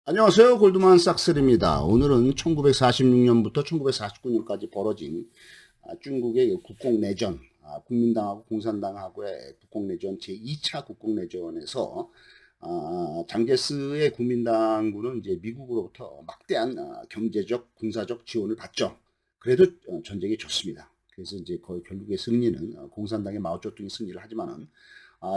안녕하세요. 골드만삭스입니다. 오늘은 1946년부터 1949년까지 벌어진 중국의 국공내전, 국민당하고 공산당하고의 국공내전 제2차 국공내전에서 장제스의 국민당군은 이제 미국으로부터 막대한 경제적, 군사적 지원을 받죠. 그래도 전쟁이 졌습니다. 그래서 이제 거의 결국의 승리는 공산당의 마오쩌둥이 승리를 하지만은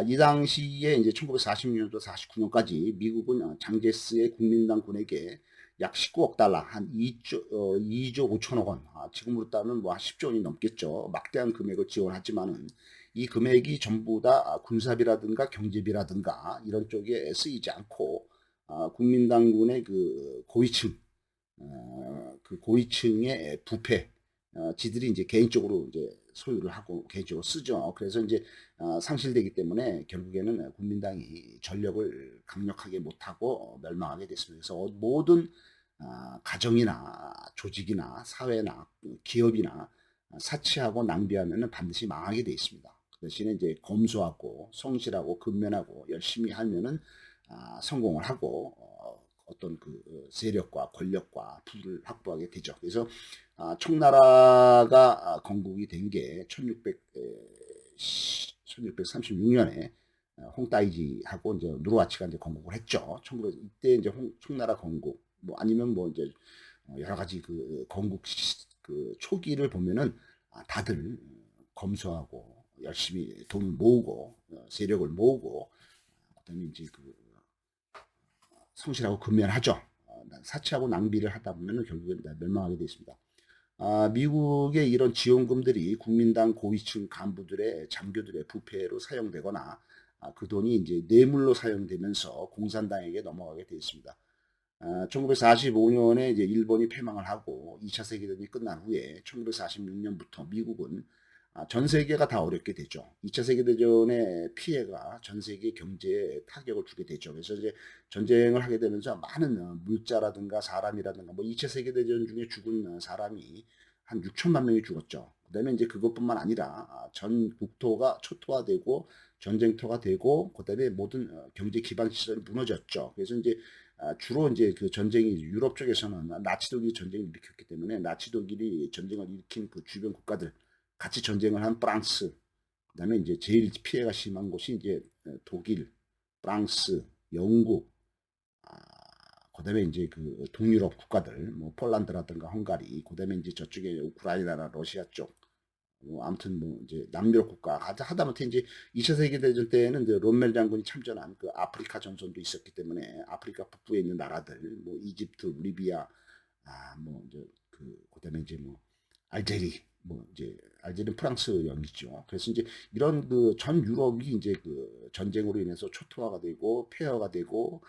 이 당시에 이제 1946년부터 49년까지 미국은 장제스의 국민당군에게 약 19억 달러, 한 2조 5천억 원, 지금으로 따면 뭐 10조 원이 넘겠죠. 막대한 금액을 지원하지만은 이 금액이 전부 다 군사비라든가 경제비라든가 이런 쪽에 쓰이지 않고 국민당군의 그 고위층, 그 고위층의 부패, 지들이 이제 개인적으로 이제 소유를 하고 개인적으로 쓰죠. 그래서 이제 상실되기 때문에 결국에는 국민당이 전력을 강력하게 못하고 멸망하게 됐습니다. 그래서 모든 가정이나 조직이나 사회나 기업이나 사치하고 낭비하면 반드시 망하게 돼 있습니다. 그 대신에 이제 검소하고 성실하고 근면하고 열심히 하면은 성공을 하고 어떤 그 세력과 권력과 부를 확보하게 되죠. 그래서 청나라가 건국이 된 게 1636년에 홍따이지하고 이제 누르하치가 이제 건국을 했죠. 1900 이때 이제 청나라 건국 뭐 아니면 뭐 이제 여러 가지 그 건국 그 초기를 보면은 다들 검소하고 열심히 돈을 모으고 세력을 모으고 그다음에 이제 그 성실하고 근면하죠. 사치하고 낭비를 하다 보면 결국엔 멸망하게 되어 있습니다. 미국의 이런 지원금들이 국민당 고위층 간부들의 장교들의 부패로 사용되거나 그 돈이 이제 뇌물로 사용되면서 공산당에게 넘어가게 되어 있습니다. 1945년에 이제 일본이 패망을 하고 2차 세계대전이 끝난 후에 1946년부터 미국은 전 세계가 다 어렵게 되죠. 2차 세계대전의 피해가 전 세계 경제에 타격을 주게 되죠. 그래서 이제 전쟁을 하게 되면서 많은 물자라든가 사람이라든가 뭐 2차 세계대전 중에 죽은 사람이 한 6천만 명이 죽었죠. 그다음에 이제 그것뿐만 아니라 전 국토가 초토화되고 전쟁터가 되고 그다음에 모든 경제 기반 시설이 무너졌죠. 그래서 이제 주로 이제 그 전쟁이 유럽 쪽에서는 나치 독일이 전쟁을 일으켰기 때문에 나치 독일이 전쟁을 일으킨 그 주변 국가들 같이 전쟁을 한 프랑스 그다음에 이제 제일 피해가 심한 곳이 이제 독일, 프랑스, 영국, 그다음에 이제 그 동유럽 국가들, 뭐 폴란드라든가 헝가리, 그다음에 이제 저쪽에 우크라이나나 러시아 쪽, 뭐 아무튼 뭐 이제 남유럽 국가 하다못해 이제 2차 세계대전 때에는 이제 롬멜 장군이 참전한 그 아프리카 전선도 있었기 때문에 아프리카 북부에 있는 나라들, 뭐 이집트, 리비아, 뭐 이제 그다음에 이제 뭐 알제리, 뭐 이제 알제리는 프랑스 영이죠. 그래서 이제 이런 그 전 유럽이 이제 그 전쟁으로 인해서 초토화가 되고 폐허가 되고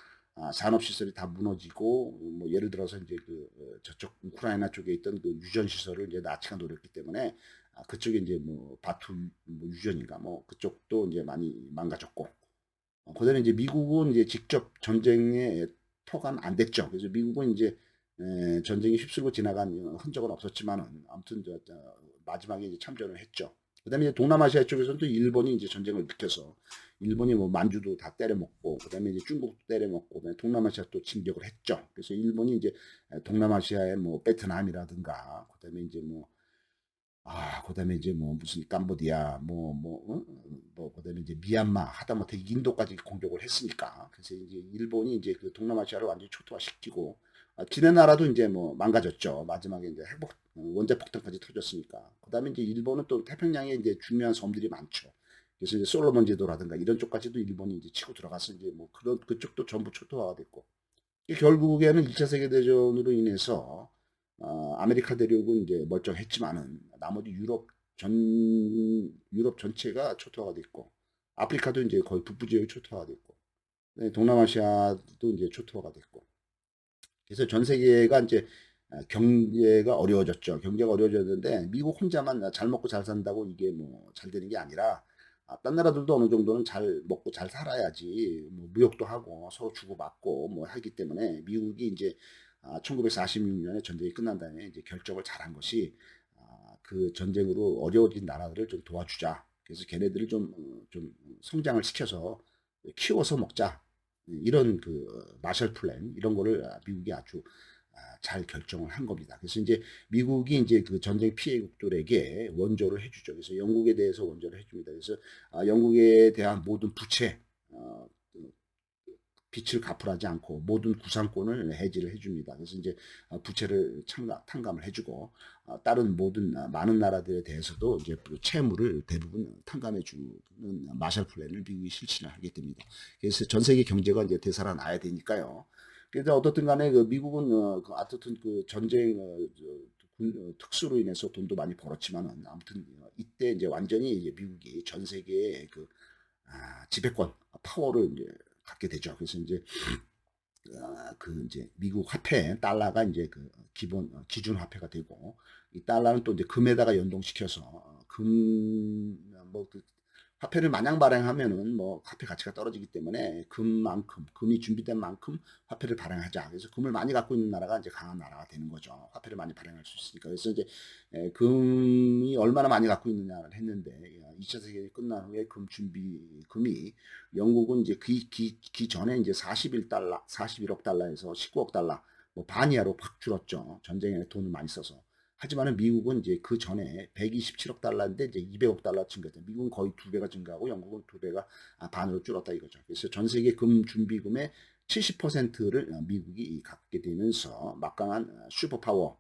산업 시설이 다 무너지고 뭐 예를 들어서 이제 그 저쪽 우크라이나 쪽에 있던 그 유전 시설을 이제 나치가 노렸기 때문에 그쪽에 이제 뭐 바투 뭐 유전인가 뭐 그쪽도 이제 많이 망가졌고 그다음에 이제 미국은 이제 직접 전쟁에 토가 안 됐죠. 그래서 미국은 이제 전쟁이 휩쓸고 지나간 흔적은 없었지만은 아무튼 마지막에 이제 참전을 했죠. 그다음에 이제 동남아시아 쪽에서는 또 일본이 이제 전쟁을 일으켜서 일본이 뭐 만주도 다 때려먹고 그다음에 이제 중국도 때려먹고 그다음에 동남아시아 또 진격을 했죠. 그래서 일본이 이제 동남아시아의 뭐 베트남이라든가 그다음에 이제 뭐 그다음에 이제 뭐 무슨 캄보디아 그다음에 이제 미얀마 하다못해 인도까지 공격을 했으니까 그래서 이제 일본이 이제 그 동남아시아를 완전히 초토화시키고 지네 나라도 이제 뭐 망가졌죠. 마지막에 이제 원자 폭탄까지 터졌으니까. 그다음에 이제 일본은 또 태평양에 이제 중요한 섬들이 많죠. 그래서 이제 솔로몬 제도라든가 이런 쪽까지도 일본이 이제 치고 들어가서 이제 뭐 그런 그쪽도 전부 초토화가 됐고 결국에는 2차 세계대전으로 인해서 아메리카 대륙은 이제 멀쩡했지만은 나머지 유럽 전체가 초토화가 됐고 아프리카도 이제 거의 북부 지역이 초토화가 됐고 네, 동남아시아도 이제 초토화가 됐고 그래서 전 세계가 이제 경제가 어려워졌죠. 경제가 어려워졌는데 미국 혼자만 잘 먹고 잘 산다고 이게 뭐 잘 되는 게 아니라 딴 나라들도 어느 정도는 잘 먹고 잘 살아야지 뭐 무역도 하고 서로 주고받고 뭐 하기 때문에 미국이 이제 1946년에 전쟁이 끝난 다음에 이제 결정을 잘한 것이 그 전쟁으로 어려워진 나라들을 좀 도와주자. 그래서 걔네들을 좀 성장을 시켜서 키워서 먹자. 이런 마셜 플랜 이런 거를 미국이 아주 잘 결정을 한 겁니다. 그래서 이제 미국이 이제 그 전쟁 피해국들에게 원조를 해주죠. 그래서 영국에 대해서 원조를 해줍니다. 그래서 영국에 대한 모든 부채, 빚을 갚으라지 않고 모든 구상권을 해지를 해줍니다. 그래서 이제 부채를 탕감을 해주고 다른 모든 많은 나라들에 대해서도 이제 채무를 대부분 탕감해 주는 마셜 플랜을 미국이 실시를 하게 됩니다. 그래서 전 세계 경제가 이제 되살아나야 되니까요. 그래서 어떻든 간에 미국은 어떻든 전쟁 특수로 인해서 돈도 많이 벌었지만은 아무튼 이때 이제 완전히 이제 미국이 전 세계의 지배권 파워를 이제 갖게 되죠. 그래서 이제 이제 미국 화폐 달러가 이제 기본 기준 화폐가 되고 이 달러는 또 이제 금에다가 연동시켜서 화폐를 마냥 발행하면은 뭐 화폐 가치가 떨어지기 때문에 금이 준비된 만큼 화폐를 발행하자. 그래서 금을 많이 갖고 있는 나라가 이제 강한 나라가 되는 거죠. 화폐를 많이 발행할 수 있으니까. 그래서 이제 금이 얼마나 많이 갖고 있느냐를 했는데 2차 세계대전이 끝난 후에 금이 영국은 이제 전에 이제 41억 달러에서 19억 달러 뭐 반 이하로 확 줄었죠. 전쟁에 돈을 많이 써서. 하지만은 미국은 이제 그 전에 127억 달러인데 이제 200억 달러 증가했죠. 미국은 거의 2배가 증가하고 영국은 2배가 반으로 줄었다 이거죠. 그래서 전 세계 금 준비금의 70%를 미국이 갖게 되면서 막강한 슈퍼파워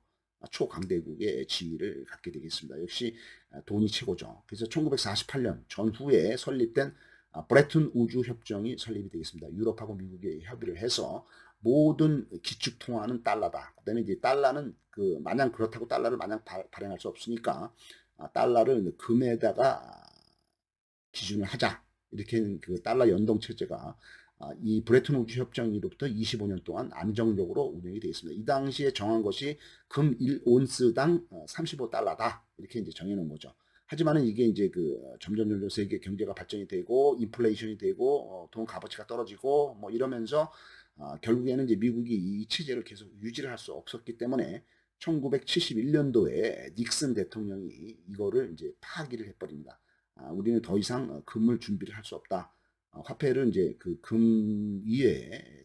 초강대국의 지위를 갖게 되겠습니다. 역시 돈이 최고죠. 그래서 1948년 전후에 설립된 브레튼 우주 협정이 설립이 되겠습니다. 유럽하고 미국이 협의를 해서 모든 기축 통화는 달러다. 그다음에 이제 달러는 마냥 그렇다고 달러를 마냥 발행할 수 없으니까 달러를 금에다가 기준을 하자. 이렇게 달러 연동 체제가 이 브레튼 우주 협정으로부터 25년 동안 안정적으로 운영이 되어 있습니다. 이 당시에 정한 것이 금 1온스당 35달러다. 이렇게 이제 정해놓은 거죠. 하지만은 이게 이제 점점 세계 경제가 발전이 되고 인플레이션이 되고 돈 값어치가 떨어지고 뭐 이러면서 결국에는 이제 미국이 이 체제를 계속 유지를 할 수 없었기 때문에 1971년도에 닉슨 대통령이 이거를 이제 파기를 해버립니다. 우리는 더 이상 금을 준비를 할 수 없다. 화폐를 이제 금 이외에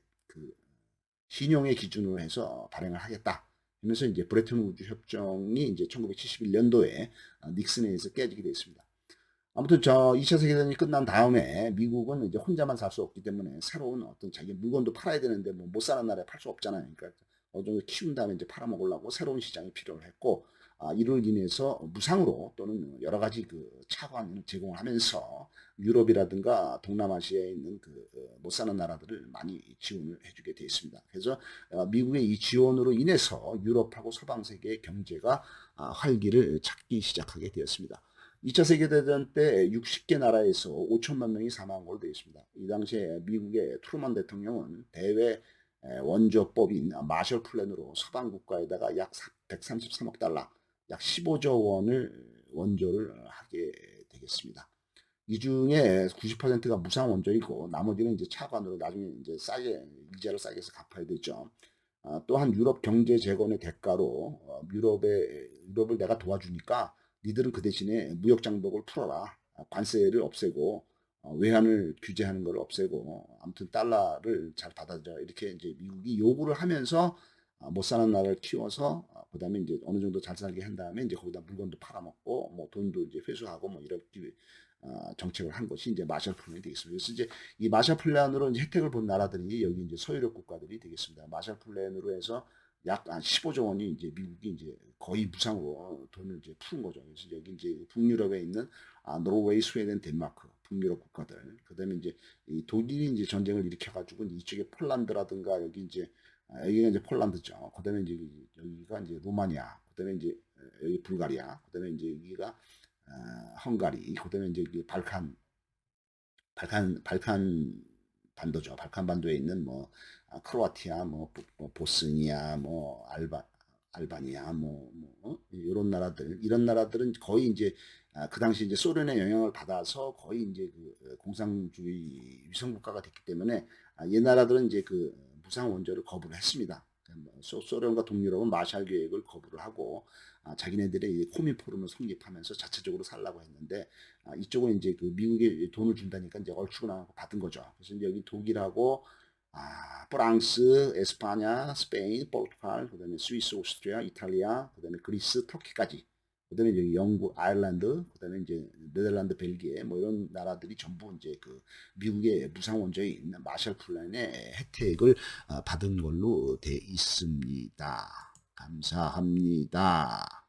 신용의 기준으로 해서 발행을 하겠다. 하면서 이제 브레튼 우주 협정이 이제 1971년도에 닉슨에 의해서 깨지게 되었습니다. 아무튼 2차 세계대전이 끝난 다음에 미국은 이제 혼자만 살 수 없기 때문에 새로운 어떤 자기 물건도 팔아야 되는데 뭐 못 사는 나라에 팔 수 없잖아요. 그러니까 어느 정도 키운 다음에 이제 팔아먹으려고 새로운 시장이 필요했고 이를 인해서 무상으로 또는 여러 가지 차관을 제공을 하면서 유럽이라든가 동남아시아에 있는 못 사는 나라들을 많이 지원을 해주게 되어 있습니다. 그래서 미국의 이 지원으로 인해서 유럽하고 서방 세계의 경제가 활기를 찾기 시작하게 되었습니다. 2차 세계대전 때 60개 나라에서 5천만 명이 사망한 걸로 되어 있습니다. 이 당시에 미국의 트루먼 대통령은 대외 원조법인 마셜 플랜으로 서방 국가에다가 약 133억 달러, 약 15조 원을 원조를 하게 되겠습니다. 이 중에 90%가 무상 원조이고 나머지는 이제 차관으로 나중에 이제 이자를 싸게 해서 갚아야 되죠. 또한 유럽 경제 재건의 대가로 유럽을 내가 도와주니까 니들은 그 대신에 무역 장벽을 풀어라. 관세를 없애고 외환을 규제하는 걸 없애고 아무튼 달러를 잘 받아들여 이렇게 이제 미국이 요구를 하면서 못 사는 나라를 키워서 그다음에 이제 어느 정도 잘 살게 한 다음에 이제 거기다 물건도 팔아먹고 뭐 돈도 이제 회수하고 뭐 이렇게 정책을 한 것이 이제 마셜 플랜이 되겠습니다. 그래서 이제 이 마셜 플랜으로 이제 혜택을 본 나라들이 여기 이제 서유럽 국가들이 되겠습니다. 마셜 플랜으로 해서 약 15조 원이 이제 미국이 이제 거의 무상으로 돈을 이제 푸는 거죠. 그래서 여기 이제 북유럽에 있는 노르웨이, 스웨덴, 덴마크, 북유럽 국가들, 그다음에 이제 이 독일이 이제 전쟁을 일으켜가지고 이쪽에 폴란드라든가 여기가 이제 폴란드죠. 그다음에 이제 여기가 이제 루마니아, 그다음에 이제 여기 불가리아, 그다음에 이제 여기가 헝가리, 그다음에 이제 발칸 반도죠. 발칸 반도에 있는 뭐 크로아티아, 뭐 보스니아, 뭐 알바니아, 이런 나라들, 이런 나라들은 거의 이제 그 당시 이제 소련의 영향을 받아서 거의 이제 공산주의 위성 국가가 됐기 때문에 이 나라들은 이제 무상 원조를 거부를 했습니다. 소련과 동유럽은 마샬 계획을 거부를 하고 자기네들의 코민 포럼을 성립하면서 자체적으로 살라고 했는데 이쪽은 이제 미국에 돈을 준다니까 이제 얼추구나 받은 거죠. 그래서 이제 여기 독일하고 프랑스, 에스파냐, 스페인, 포르투갈, 그다음에 스위스, 오스트리아, 이탈리아, 그다음에 그리스, 터키까지. 그다음에 이제 영국, 아일랜드, 그다음에 이제 네덜란드, 벨기에 뭐 이런 나라들이 전부 이제 그 미국의 무상 원조인 마셜 플랜의 혜택을 받은 걸로 돼 있습니다. 감사합니다.